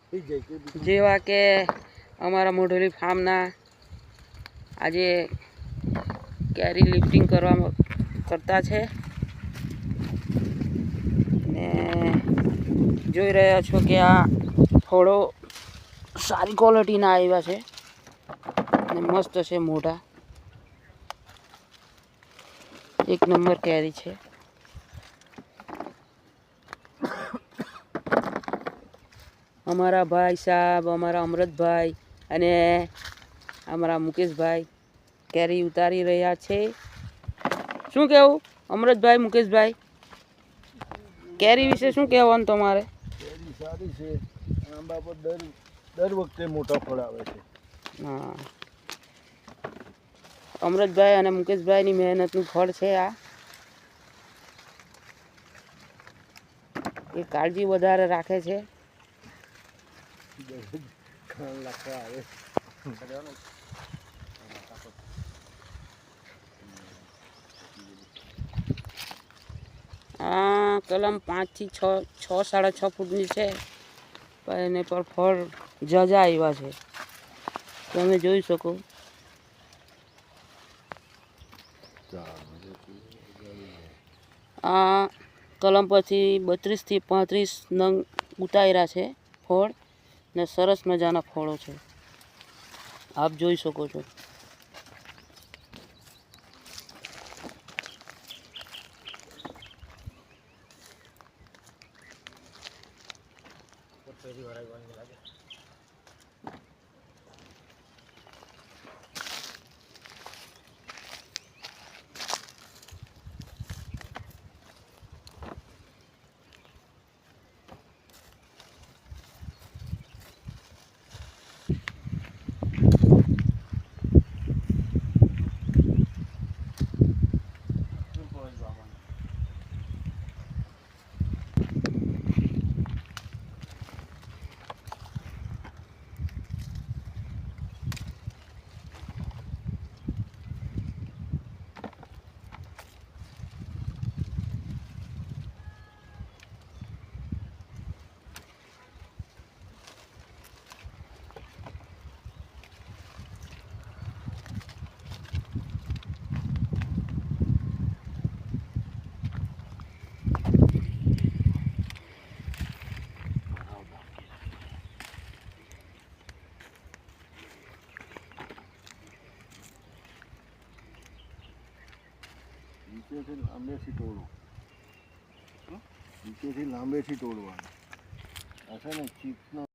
જેવા કે અમારા મોઢેરી ફાર્મના આજે કેરી લિફ્ટિંગ કરતા છે ને જોઈ રહ્યા છો કે આ ફળો સારી ક્વોલિટીના આવ્યા છે ને મસ્ત છે, મોઢા એક નંબર કેરી છે। અમારા ભાઈ સાહેબ, અમારા અમૃતભાઈ અને અમારા મુકેશભાઈ કેરી ઉતારી રહ્યા છે। શું કહેવું અમૃતભાઈ, મુકેશભાઈ, કેરી વિશે શું કહેવાનું તમારે? કેરી સારી છે, આંબા પર દર વખતે મોટા ફળ આવે છે। હા, અમૃતભાઈ અને મુકેશભાઈની મહેનતનું ફળ છે આ। એ કાળજી વધારે રાખે છે। આ કલમ 5 થી 6, 6.5 ફૂટની છે, પણ એને પર ફળ ઝાઝા આવ્યા છે, તમે જોઈ શકો। આ કલમ પછી 32 થી 35 નંગ ઉતાર્યા છે ફળ ને સરસ મજાના ફળો છે, આપ જોઈ શકો છો। નીચેથી લાંબેથી તોડવું, નીચેથી લાંબેથી તોડવાનું, આ છે ને ચીકનો